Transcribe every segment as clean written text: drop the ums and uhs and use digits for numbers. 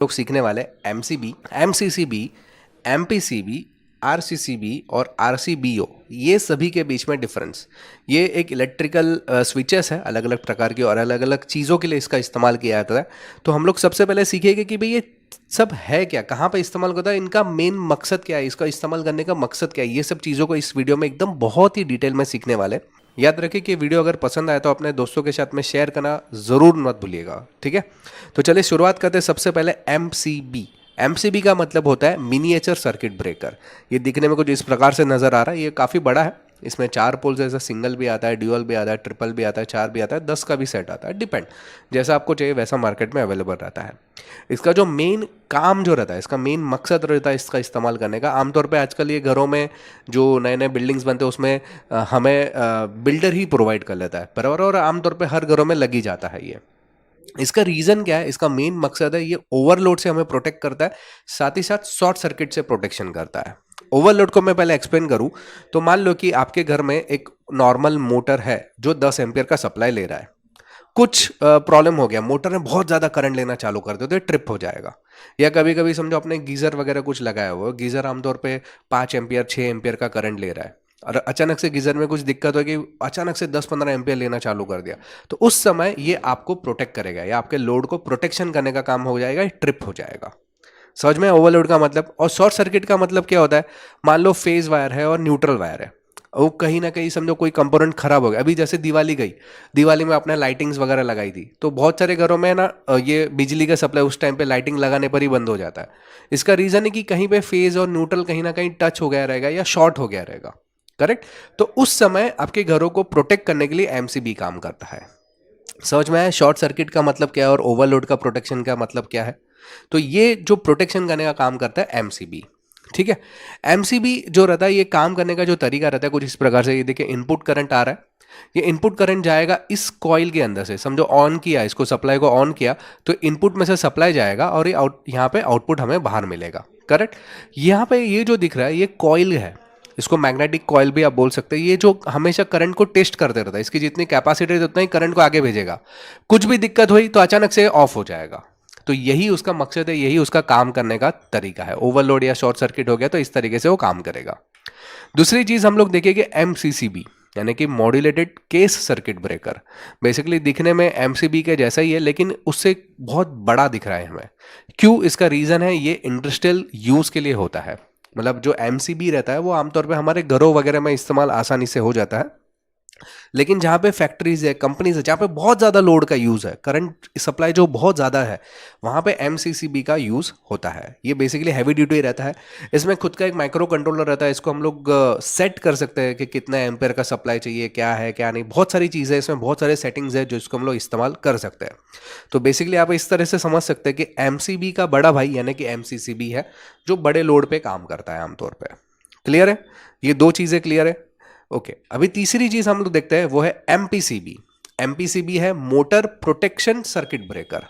लोग सीखने वाले एमसीबी, एमसीसीबी, एमपीसीबी, आरसीसीबी और आरसीबीओ, ये सभी के बीच में डिफरेंस। ये एक इलेक्ट्रिकल स्विचेस है अलग अलग प्रकार की और अलग अलग चीज़ों के लिए इसका इस्तेमाल किया जाता है। तो हम लोग सबसे पहले सीखेंगे कि भाई ये सब है क्या, कहाँ पे इस्तेमाल होता है, इनका मेन मकसद क्या है, इसका इस्तेमाल करने का मकसद क्या है। ये सब चीज़ों को इस वीडियो में एकदम बहुत ही डिटेल में सीखने वाले। याद रखिए कि वीडियो अगर पसंद आए तो अपने दोस्तों के साथ में शेयर करना ज़रूर मत भूलिएगा, ठीक है। तो चलिए शुरुआत करते हैं सबसे पहले एमसीबी। एमसीबी का मतलब होता है मिनिएचर सर्किट ब्रेकर। ये दिखने में कुछ इस प्रकार से नज़र आ रहा है। ये काफ़ी बड़ा है, इसमें 4 पोल जैसा सिंगल भी आता है, ड्यूअल भी आता है, ट्रिपल भी आता है, 4 भी आता है, 10 का भी सेट आता है, डिपेंड जैसा आपको चाहिए वैसा मार्केट में अवेलेबल रहता है। इसका जो मेन काम जो रहता है, इसका मेन मकसद रहता है इसका इस्तेमाल करने का। आमतौर पे आजकल ये घरों में जो नए नए बिल्डिंग्स बनते हैं उसमें हमें बिल्डर ही प्रोवाइड कर लेता है, बराबर, और आमतौर पे हर घरों में लगी जाता है ये। इसका रीजन क्या है, इसका मेन मकसद है ये ओवरलोड से हमें प्रोटेक्ट करता है, साथ ही साथ शॉर्ट सर्किट से प्रोटेक्शन करता है। ओवरलोड को मैं पहले एक्सप्लेन करूं तो मान लो कि आपके घर में एक नॉर्मल मोटर है जो 10 एम्पियर का सप्लाई ले रहा है। कुछ प्रॉब्लम हो गया, मोटर में बहुत ज़्यादा करंट लेना चालू कर दो तो ये ट्रिप हो जाएगा। या कभी कभी समझो आपने गीज़र वगैरह कुछ लगाया हुआ है, गीज़र आमतौर पे 5 एम्पियर 6 एम्पियर का करंट ले रहा है और अचानक से गीज़र में कुछ दिक्कत हो गई, अचानक से 10-15 एम्पियर लेना चालू कर दिया, तो उस समय ये आपको प्रोटेक्ट करेगा या आपके लोड को प्रोटेक्शन करने का काम हो जाएगा, ये ट्रिप हो जाएगा। समझ में ओवरलोड का मतलब। और शॉर्ट सर्किट का मतलब क्या होता है, मान लो फेज वायर है और न्यूट्रल वायर है, वो कहीं ना कहीं समझो कोई कंपोनेंट खराब हो गया। अभी जैसे दिवाली गई, दिवाली में आपने लाइटिंग्स वगैरह लगाई थी, तो बहुत सारे घरों में ना ये बिजली का सप्लाई उस टाइम पे लाइटिंग लगाने पर ही बंद हो जाता है। इसका रीजन है कि कहीं पे फेज और न्यूट्रल कहीं ना कहीं टच हो गया रहेगा या शॉर्ट हो गया रहेगा, करेक्ट। तो उस समय आपके घरों को प्रोटेक्ट करने के लिए एमसीबी काम करता है। समझ में आया शॉर्ट सर्किट का मतलब क्या है और ओवरलोड का प्रोटेक्शन का मतलब क्या है। तो ये जो प्रोटेक्शन करने का काम करता है एमसीबी, ठीक है। एमसीबी जो रहता है, ये काम करने का जो तरीका रहता है कुछ इस प्रकार से। ये देखिए इनपुट करंट आ रहा है, ये इनपुट करंट जाएगा इस कॉइल के अंदर से, समझो ऑन किया, इसको सप्लाई को ऑन किया तो इनपुट में से सप्लाई जाएगा और ये यहाँ पे आउटपुट हमें बाहर मिलेगा, करेक्ट। यहाँ पे ये जो दिख रहा है ये कॉइल है, इसको मैग्नेटिक कॉइल भी आप बोल सकते हैं। ये जो हमेशा करंट को टेस्ट करते रहता है, इसकी जितनी कैपेसिटी है उतना ही करंट को आगे भेजेगा। कुछ भी दिक्कत हुई तो अचानक से ऑफ हो जाएगा। तो यही उसका मकसद है, यही उसका काम करने का तरीका है। ओवरलोड या शॉर्ट सर्किट हो गया तो इस तरीके से वो काम करेगा। दूसरी चीज हम लोग देखेंगे एमसीसीबी, यानी कि modulated case circuit breaker. Basically दिखने में एमसीबी के जैसा ही है लेकिन उससे बहुत बड़ा दिख रहा है हमें। क्यों, इसका रीजन है ये इंडस्ट्रियल यूज के लिए होता है। मतलब जो एमसीबी रहता है वो आमतौर पे हमारे घरों वगैरह में इस्तेमाल आसानी से हो जाता है, लेकिन जहाँ पे फैक्ट्रीज है, कंपनीज है, जहाँ पे बहुत ज़्यादा लोड का यूज़ है, करंट सप्लाई जो बहुत ज़्यादा है, वहाँ पे एमसीसीबी का यूज़ होता है। ये बेसिकली हैवी ड्यूटी रहता है। इसमें खुद का एक माइक्रो कंट्रोलर रहता है, इसको हम लोग सेट कर सकते हैं कि कितना एम्पेयर का सप्लाई चाहिए, क्या है क्या नहीं, बहुत सारी चीज़ें इसमें, बहुत सारे सेटिंग्स है जो इसको हम लोग इस्तेमाल कर सकते हैं। तो बेसिकली आप इस तरह से समझ सकते हैं कि एमसीबी का बड़ा भाई यानी कि एमसीसीबी है जो बड़े लोड पे काम करता है आमतौर पर। क्लियर है, ये दो चीज़ें क्लियर है। ओके, अभी तीसरी चीज हम लोग देखते हैं वो है एमपीसीबी। एमपीसीबी है motor protection circuit breaker.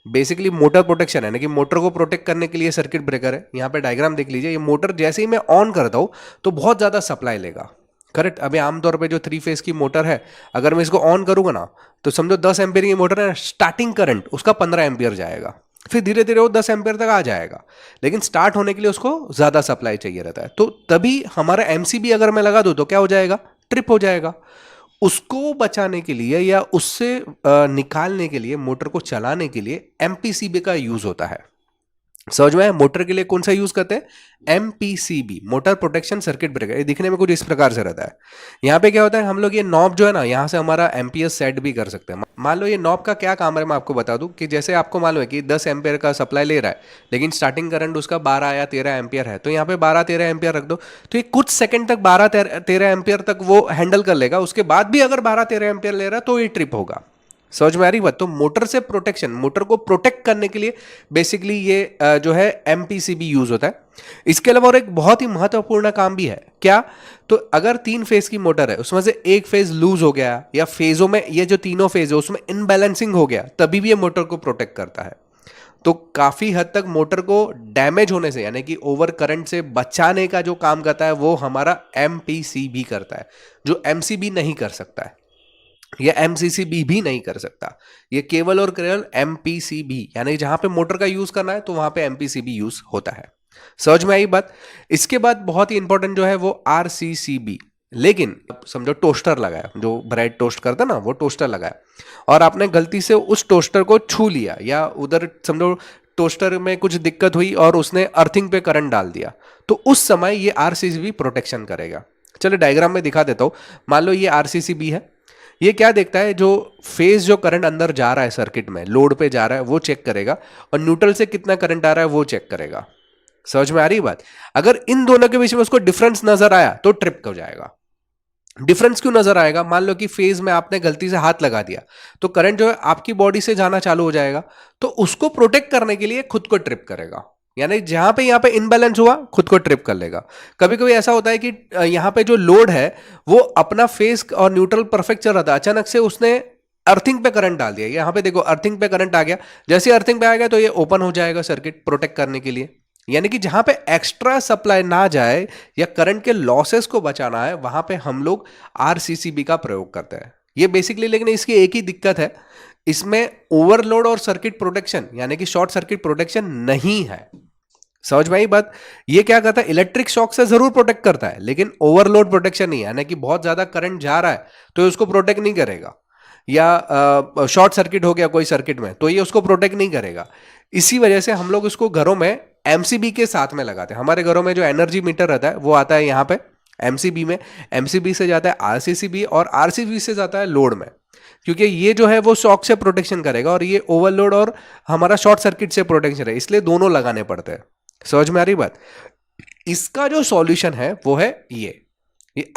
Basically motor protection है ना, कि मोटर को प्रोटेक्ट करने के लिए सर्किट ब्रेकर है। यहाँ पे डायग्राम देख लीजिए, ये मोटर जैसे ही मैं ऑन करता हूँ तो बहुत ज़्यादा सप्लाई लेगा, करेक्ट। अभी आमतौर पे जो 3 फेज की मोटर है, अगर मैं इसको ऑन करूंगा ना तो समझो 10 एम्पियर की मोटर है, स्टार्टिंग करंट उसका 15 एम्पियर जाएगा, फिर धीरे धीरे वो 10 एम्पियर तक आ जाएगा, लेकिन स्टार्ट होने के लिए उसको ज़्यादा सप्लाई चाहिए रहता है। तो तभी हमारा एमसीबी अगर मैं लगा दूँ तो क्या हो जाएगा, ट्रिप हो जाएगा। उसको बचाने के लिए या उससे निकालने के लिए, मोटर को चलाने के लिए एमपीसीबी का यूज होता है। समझ में, मोटर के लिए कौन सा यूज करते हैं, MPCB, motor protection circuit breaker. ये दिखने में कुछ इस प्रकार से रहता है। यहाँ पे क्या होता है, हम लोग ये नॉब जो है ना, यहाँ से हमारा एम्पियर सेट भी कर सकते हैं। मान लो ये नॉब का क्या काम है, मैं आपको बता दूं कि जैसे आपको मालूम है कि 10 एम्पियर का सप्लाई ले रहा है, लेकिन स्टार्टिंग करंट उसका 12 या 13 एम्पियर है, तो यहाँ पे 12-13 एम्पियर रख दो, तो ये कुछ सेकंड तक 12-13 एम्पियर तक वो हैंडल कर लेगा। उसके बाद भी अगर 12-13 एम्पियर ले रहा है तो ये ट्रिप होगा। समझ में आ रही बात। तो मोटर से प्रोटेक्शन, मोटर को प्रोटेक्ट करने के लिए बेसिकली ये जो है एमपीसीबी यूज होता है। इसके अलावा और एक बहुत ही महत्वपूर्ण काम भी है, क्या, तो अगर 3 फेज की मोटर है, उसमें से एक फेज लूज हो गया या फेजों में ये जो तीनों फेज है उसमें इनबैलेंसिंग हो गया, तभी भी ये मोटर को प्रोटेक्ट करता है। तो काफी हद तक मोटर को डैमेज होने से यानी कि ओवर करंट से बचाने का जो काम करता है वो हमारा एमपीसीबी करता है, जो एमसीबी नहीं कर सकता है। ये MCCB भी नहीं कर सकता। ये केवल और केवल MPCB, यानी जहां पे मोटर का यूज करना है तो वहां पे MPCB यूज होता है। समझ में आई बात। इसके बाद बहुत ही इंपॉर्टेंट जो है वो RCCB। लेकिन समझो टोस्टर लगाया, जो ब्रेड टोस्ट करता ना, वो टोस्टर लगाया और आपने गलती से उस टोस्टर को छू लिया, या उधर समझो टोस्टर में कुछ दिक्कत हुई और उसने अर्थिंग पे करंट डाल दिया, तो उस समय ये RCCB प्रोटेक्शन करेगा। चलो डायग्राम में दिखा देता हूं। मान लो ये RCCB है। ये क्या देखता है, जो फेज जो करंट अंदर जा रहा है सर्किट में, लोड पे जा रहा है, वो चेक करेगा, और न्यूट्रल से कितना करंट आ रहा है वो चेक करेगा। समझ में आ रही बात। अगर इन दोनों के बीच में उसको डिफरेंस नजर आया तो ट्रिप हो जाएगा। डिफरेंस क्यों नजर आएगा? मान लो कि फेज में आपने गलती से हाथ लगा दिया, तो करंट जो है आपकी बॉडी से जाना चालू हो जाएगा, तो उसको प्रोटेक्ट करने के लिए खुद को ट्रिप करेगा। यानी जहां पे यहां पे इनबैलेंस हुआ, खुद को ट्रिप कर लेगा। कभी कभी ऐसा होता है कि यहां पे जो लोड है वो अपना फेज और न्यूट्रल परफेक्ट चल रहा था, अचानक से उसने अर्थिंग पे करंट डाल दिया। यहां पे देखो अर्थिंग पे करंट आ गया, जैसे अर्थिंग पे आ गया तो ये ओपन हो जाएगा सर्किट प्रोटेक्ट करने के लिए। यानी कि जहां पे एक्स्ट्रा सप्लाई ना जाए या करंट के लॉसेस को बचाना है, वहां पे हम लोग RCCB का प्रयोग करते हैं। ये बेसिकली, लेकिन इसकी एक ही दिक्कत है, इसमें ओवरलोड और सर्किट प्रोटेक्शन यानी कि शॉर्ट सर्किट प्रोटेक्शन नहीं है। समझ में आई बात। ये क्या करता है, इलेक्ट्रिक शॉक से जरूर प्रोटेक्ट करता है, लेकिन ओवरलोड प्रोटेक्शन नहीं है, यानी कि बहुत ज्यादा करंट जा रहा है तो उसको प्रोटेक्ट नहीं करेगा, या शॉर्ट सर्किट हो गया कोई सर्किट में तो ये उसको प्रोटेक्ट नहीं करेगा। इसी वजह से हम लोग इसको घरों में MCB के साथ में लगाते हैं। हमारे घरों में जो एनर्जी मीटर रहता है वो आता है यहाँ पे MCB में, MCB से जाता है RCCB, और RCB से जाता है लोड में, क्योंकि ये जो है वो शॉक से प्रोटेक्शन करेगा और ये ओवरलोड और हमारा शॉर्ट सर्किट से प्रोटेक्शन है, इसलिए दोनों लगाने पड़ते हैं। समझ में आ रही बात। इसका जो सॉल्यूशन है वो है ये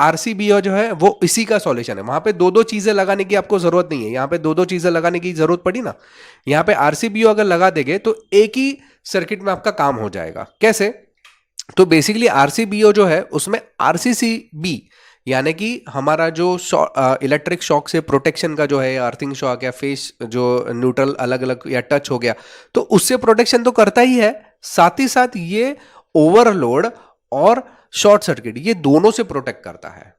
RCBO जो है वो इसी का सॉल्यूशन है। वहां पे दो दो चीजें लगाने की आपको जरूरत नहीं है, यहाँ पे दो दो चीजें लगाने की जरूरत पड़ी ना, यहाँ पे RCBO अगर लगा देंगे तो एक ही सर्किट में आपका काम हो जाएगा। कैसे? तो बेसिकली RCBO जो है उसमें RCCB यानी कि हमारा जो इलेक्ट्रिक शॉक से प्रोटेक्शन का जो है, अर्थिंग शॉक या फेस जो न्यूट्रल अलग अलग या टच हो गया तो उससे प्रोटेक्शन तो करता ही है, साथ ही साथ ये ओवरलोड और शॉर्ट सर्किट ये दोनों से प्रोटेक्ट करता है।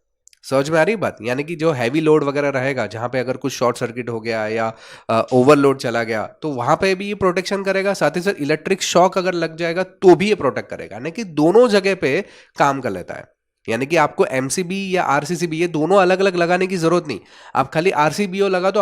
समझ में आ रही बात। यानी कि जो हैवी लोड वगैरह रहेगा, जहां पे अगर कुछ शॉर्ट सर्किट हो गया या ओवरलोड चला गया तो वहां पे भी ये प्रोटेक्शन करेगा, साथ ही साथ इलेक्ट्रिक शॉक अगर लग जाएगा तो भी ये प्रोटेक्ट करेगा, यानी कि दोनों जगह पे काम कर लेता है। यानी कि आपको MCB या RCCB ये दोनों अलग अलग लगाने की जरूरत नहीं, आप खाली RCBO लगा दो।